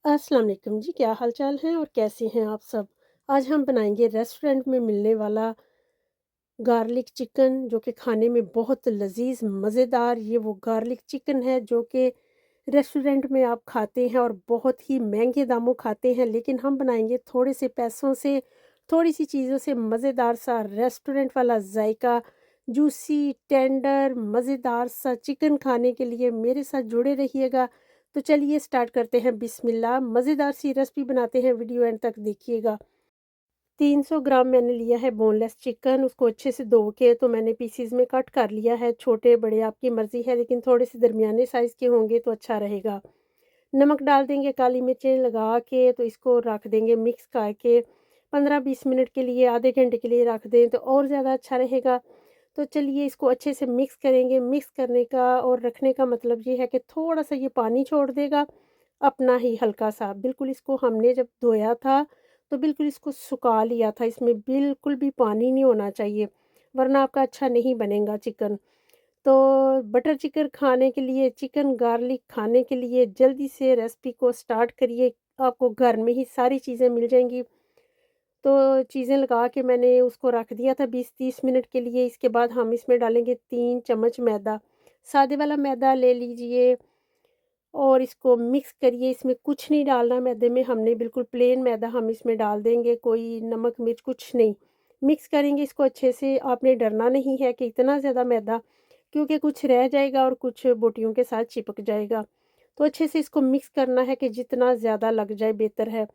अस्सलाम वालेकुम जी, क्या हाल चाल है और कैसे हैं आप सब? आज हम बनाएंगे रेस्टोरेंट में मिलने वाला गार्लिक चिकन, जो कि खाने में बहुत लजीज मज़ेदार। ये वो गार्लिक चिकन है जो कि रेस्टोरेंट में आप खाते हैं और बहुत ही महंगे दामों खाते हैं, लेकिन हम बनाएंगे थोड़े से पैसों से, थोड़ी सी चीज़ों से मज़ेदार सा रेस्टोरेंट वाला जायका, जूसी टेंडर मज़ेदार सा चिकन खाने के लिए मेरे साथ जुड़े रहिएगा। तो चलिए स्टार्ट करते हैं, बिस्मिल्लाह। मज़ेदार सी रेसिपी बनाते हैं, वीडियो एंड तक देखिएगा। 300 ग्राम मैंने लिया है बोनलेस चिकन। उसको अच्छे से धो के तो मैंने पीसीज़ में कट कर लिया है, छोटे बड़े आपकी मर्ज़ी है, लेकिन थोड़े से दरमियाने साइज़ के होंगे तो अच्छा रहेगा। नमक डाल देंगे, काली मिर्चें लगा के तो इसको रख देंगे मिक्स करके 15-20 मिनट के लिए, आधे घंटे के लिए रख दें तो और ज़्यादा अच्छा रहेगा। तो चलिए इसको अच्छे से मिक्स करेंगे। मिक्स करने का और रखने का मतलब ये है कि थोड़ा-सा ये पानी छोड़ देगा, अपना ही हल्का-सा। बिल्कुल इसको हमने जब धोया था, तो बिल्कुल इसको सुखा लिया था, इसमें बिल्कुल भी पानी नहीं होना चाहिए, वरना आपका अच्छा नहीं बनेगा चिकन। तो बटर चिकन खाने के लिए, चिकन गार्लिक खाने के लिए जल्दी से रेसिपी को स्टार्ट करिए, आपको घर में ही सारी चीज़ें मिल जाएँगी। तो चीज़ें लगा के मैंने उसको रख दिया था 20-30 मिनट के लिए। इसके बाद हम इसमें डालेंगे 3 चम्मच मैदा, सादे वाला मैदा ले लीजिए और इसको मिक्स करिए। इसमें कुछ नहीं डालना मैदे में, हमने बिल्कुल प्लेन मैदा हम इसमें डाल देंगे, कोई नमक मिर्च कुछ नहीं। मिक्स करेंगे इसको अच्छे से, आपने डरना नहीं है कि इतना ज़्यादा मैदा, क्योंकि कुछ रह जाएगा और कुछ बोटियों के साथ चिपक जाएगा। तो अच्छे से इसको मिक्स करना है कि जितना ज़्यादा लग जाए बेहतर है।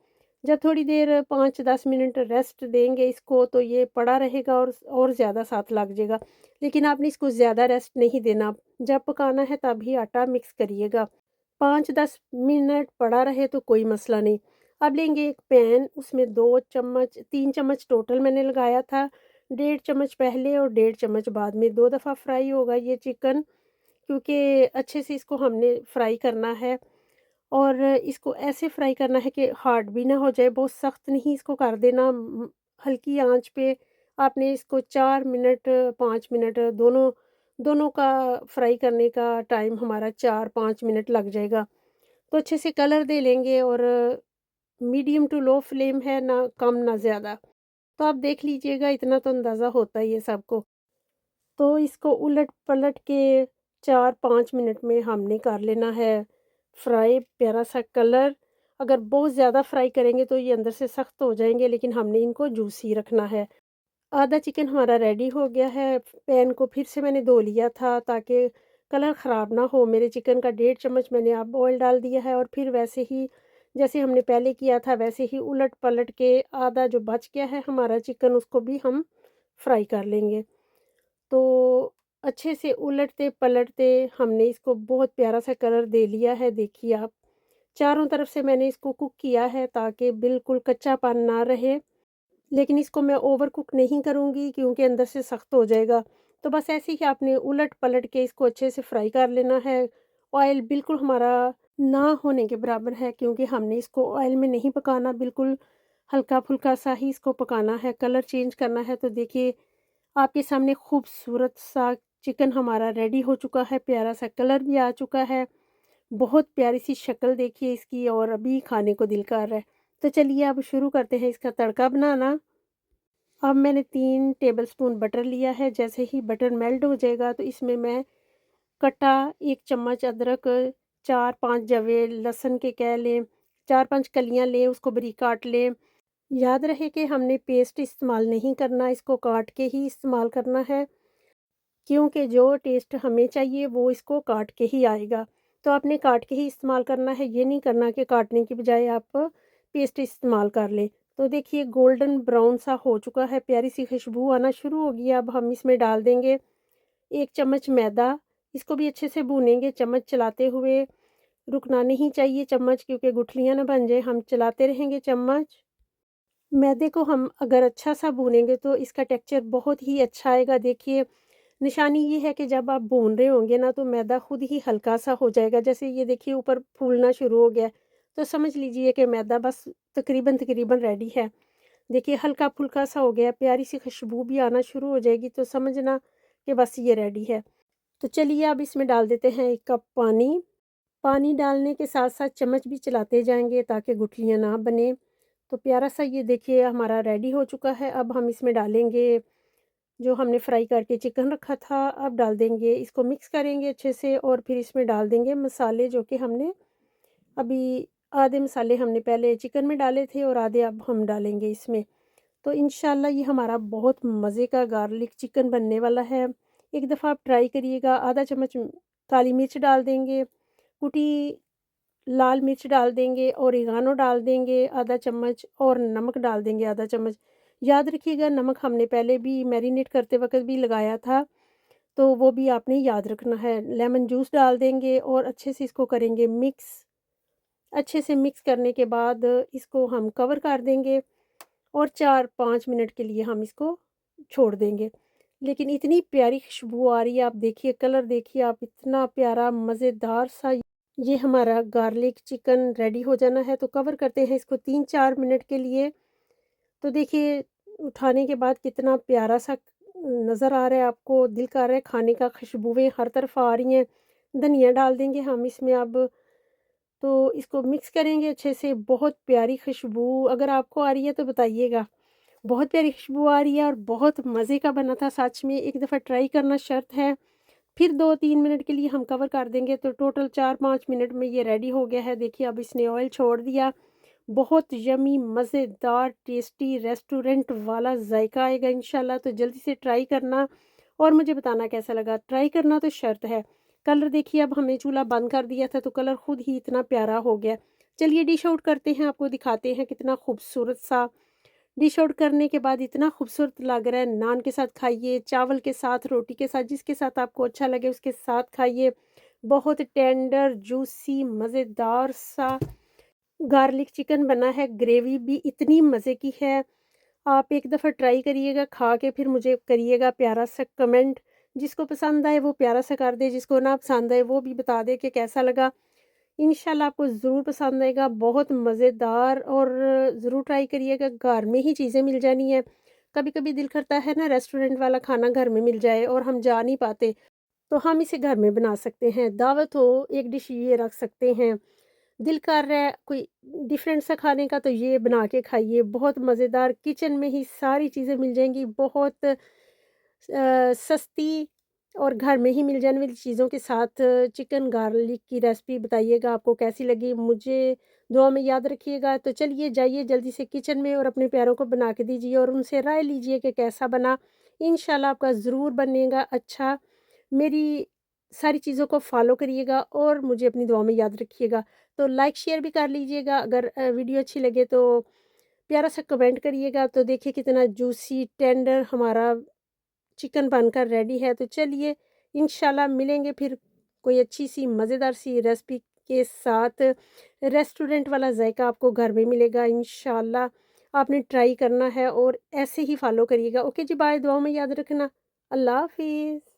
जब थोड़ी देर 5-10 मिनट रेस्ट देंगे इसको, तो ये पड़ा रहेगा और ज़्यादा साथ लग जाएगा। लेकिन आपने इसको ज़्यादा रेस्ट नहीं देना, जब पकाना है तभी आटा मिक्स करिएगा। 5-10 मिनट पड़ा रहे तो कोई मसला नहीं। अब लेंगे एक पैन, उसमें 2 चम्मच, 3 चम्मच टोटल मैंने लगाया था, 1.5 चम्मच पहले और 1.5 चम्मच बाद में, 2 दफ़ा फ्राई होगा ये चिकन, क्योंकि अच्छे से इसको हमने फ्राई करना है। और इसको ऐसे फ्राई करना है कि हार्ड भी ना हो जाए, बहुत सख्त नहीं इसको कर देना। हल्की आंच पे आपने इसको 4 मिनट 5 मिनट दोनों दोनों का फ्राई करने का टाइम हमारा 4-5 मिनट लग जाएगा। तो अच्छे से कलर दे लेंगे और मीडियम टू लो फ्लेम है, ना कम ना ज़्यादा। तो आप देख लीजिएगा, इतना तो अंदाज़ा होता ही है सबको। तो इसको उलट-पलट के 4-5 मिनट में हमने कर लेना है फ्राई, प्यारा-सा कलर। अगर बहुत ज़्यादा फ्राई करेंगे तो ये अंदर से सख्त हो जाएँगे, लेकिन हमने इनको जूसी रखना है। आधा चिकन हमारा रेडी हो गया है। पैन को फिर से मैंने धो लिया था ताकि कलर ख़राब ना हो। मेरे चिकन का 1.5 चम्मच मैंने अब ऑयल डाल दिया है और फिर वैसे ही जैसे हमने पहले किया था वैसे ही उलट-पलट के आधा जो बच गया है हमारा चिकन, उसको भी हम फ्राई कर लेंगे। तो अच्छे से उलटते-पलटते हमने इसको बहुत प्यारा-सा कलर दे लिया है, देखिए आप। चारों तरफ से मैंने इसको कुक किया है ताकि बिल्कुल कच्चापन ना रहे, लेकिन इसको मैं ओवर कुक नहीं करूँगी क्योंकि अंदर से सख्त हो जाएगा। तो बस ऐसे ही आपने उलट-पलट के इसको अच्छे से फ्राई कर लेना है। ऑयल बिल्कुल हमारा ना होने के बराबर है, क्योंकि हमने इसको ऑयल में नहीं पकाना, बिल्कुल हल्का-फुल्का सा ही इसको पकाना है, कलर चेंज करना है। तो देखिए आपके सामने खूबसूरत सा चिकन हमारा रेडी हो चुका है, प्यारा सा कलर भी आ चुका है, बहुत प्यारी सी शक्ल देखिए इसकी और अभी खाने को दिल कर रहा है। तो चलिए अब शुरू करते हैं इसका तड़का बनाना। अब मैंने 3 टेबलस्पून बटर लिया है, जैसे ही बटर मेल्ट हो जाएगा तो इसमें मैं कटा 1 चम्मच अदरक, 4-5 जवे लहसुन के कह लें, 4-5 कलियाँ लें, उसको बारीक काट लें। याद रहे कि हमने पेस्ट इस्तेमाल नहीं करना, इसको काट के ही इस्तेमाल करना है, क्योंकि जो टेस्ट हमें चाहिए वो इसको काट के ही आएगा। तो आपने काट के ही इस्तेमाल करना है, ये नहीं करना कि काटने की बजाय आप पेस्ट इस्तेमाल कर लें। तो देखिए गोल्डन ब्राउन सा हो चुका है, प्यारी सी खुशबू आना शुरू हो गई है। अब हम इसमें डाल देंगे 1 चम्मच मैदा, इसको भी अच्छे से भूनेंगे चम्मच चलाते हुए, रुकना नहीं चाहिए चम्मच, क्योंकि गुठलियाँ ना बन जाए, हम चलाते रहेंगे चम्मच। मैदे को हम अगर अच्छा सा भूनेंगे तो इसका टेक्सचर बहुत ही अच्छा आएगा। देखिए निशानी ये है कि जब आप भून रहे होंगे ना तो मैदा खुद ही हल्का सा हो जाएगा, जैसे ये देखिए ऊपर फूलना शुरू हो गया है, तो समझ लीजिए कि मैदा बस तकरीबन तकरीबन रेडी है। देखिए हल्का फुल्का सा हो गया, प्यारी सी खुशबू भी आना शुरू हो जाएगी, तो समझना कि बस ये रेडी है। तो चलिए अब इसमें डाल देते हैं 1 कप पानी। पानी डालने के साथ-साथ चम्मच भी चलाते जाएँगे ताकि गुठलियाँ ना बने। तो प्यारा-सा ये देखिए हमारा रेडी हो चुका है। अब हम इसमें डालेंगे जो हमने फ्राई करके चिकन रखा था, अब डाल देंगे, इसको मिक्स करेंगे अच्छे से और फिर इसमें डाल देंगे मसाले जो कि हमने अभी आधे मसाले हमने पहले चिकन में डाले थे और आधे अब हम डालेंगे इसमें। तो इंशाल्लाह ये हमारा बहुत मज़े का गार्लिक चिकन बनने वाला है। एक दफ़ा आप ट्राई करिएगा। आधा चम्मच काली मिर्च डाल देंगे, कुटी लाल मिर्च डाल देंगे, ओरिगानो डाल देंगे आधा चम्मच और नमक डाल देंगे आधा चम्मच। याद रखिएगा नमक हमने पहले भी मैरिनेट करते वक़्त भी लगाया था, तो वो भी आपने याद रखना है। लेमन जूस डाल देंगे और अच्छे से इसको करेंगे मिक्स। अच्छे से मिक्स करने के बाद इसको हम कवर कर देंगे और 4-5 मिनट के लिए हम इसको छोड़ देंगे। लेकिन इतनी प्यारी खुशबू आ रही है, आप देखिए कलर देखिए आप, इतना प्यारा मज़ेदार सा ये हमारा गार्लिक चिकन रेडी हो जाना है। तो कवर करते हैं इसको 3-4 मिनट के लिए। तो देखिए उठाने के बाद कितना प्यारा सा नज़र आ रहा है आपको, दिल कर रहा है खाने का, खुशबुएँ हर तरफ आ रही हैं। धनिया डाल देंगे हम इसमें अब। तो इसको मिक्स करेंगे अच्छे से, बहुत प्यारी खुशबू अगर आपको आ रही है तो बताइएगा। बहुत प्यारी खुशबू आ रही है और बहुत मज़े का बना था सच में, एक दफ़ा ट्राई करना शर्त है। फिर 2-3 मिनट के लिए हम कवर कर देंगे तो टोटल 4-5 मिनट में ये रेडी हो गया है। देखिए अब इसने ऑयल छोड़ दिया। बहुत यम्मी मज़ेदार टेस्टी रेस्टोरेंट वाला जायका आएगा इंशाल्लाह। तो जल्दी से ट्राई करना और मुझे बताना कैसा लगा। ट्राई करना तो शर्त है। कलर देखिए अब हमने चूल्हा बंद कर दिया था तो कलर खुद ही इतना प्यारा हो गया। चलिए डिश आउट करते हैं, आपको दिखाते हैं कितना खूबसूरत सा। डिश आउट करने के बाद इतना खूबसूरत लग रहा है, नान के साथ खाइए, चावल के साथ, रोटी के साथ, जिसके साथ आपको अच्छा लगे उसके साथ खाइए। बहुत टेंडर, जूसी, मज़ेदार सा गार्लिक चिकन बना है, ग्रेवी भी इतनी मज़े की है। आप एक दफ़ा ट्राई करिएगा, खा के फिर मुझे करिएगा प्यारा सा कमेंट। जिसको पसंद आए वो प्यारा सा कर दे, जिसको ना पसंद आए वो भी बता दे कि कैसा लगा। इंशाल्लाह आपको ज़रूर पसंद आएगा, बहुत मज़ेदार। और ज़रूर ट्राई करिएगा, घर में ही चीज़ें मिल जानी है। कभी-कभी दिल करता है ना रेस्टोरेंट वाला खाना घर में मिल जाए और हम जा नहीं पाते, तो हम इसे घर में बना सकते हैं। दावत हो, एक डिश ये रख सकते हैं। दिल कर रहा है कोई डिफरेंट सा खाने का तो ये बना के खाइए, बहुत मज़ेदार। किचन में ही सारी चीज़ें मिल जाएँगी, बहुत सस्ती और घर में ही मिल जाने वाली चीज़ों के साथ चिकन गार्लिक की रेसिपी बताइएगा आपको कैसी लगी, मुझे दुआ में याद रखिएगा। तो चलिए जाइए जल्दी से किचन में और अपने प्यारों को बना के दीजिए और उनसे राय लीजिए कि कैसा बना। इंशाल्लाह आपका ज़रूर बनेगा अच्छा। मेरी सारी चीज़ों को फ़ॉलो करिएगा और मुझे अपनी दुआ में याद रखिएगा। तो लाइक शेयर भी कर लीजिएगा अगर वीडियो अच्छी लगे तो प्यारा सा कमेंट करिएगा। तो देखिए कितना जूसी टेंडर हमारा चिकन बनकर रेडी है। तो चलिए इंशाल्लाह मिलेंगे फिर कोई अच्छी सी मज़ेदार सी रेसिपी के साथ। रेस्टोरेंट वाला जायका आपको घर में मिलेगा इंशाल्लाह। आपने ट्राई करना है और ऐसे ही फॉलो करिएगा। ओके जी, बाय, दुआ में याद रखना। अल्लाह हाफ़िज़।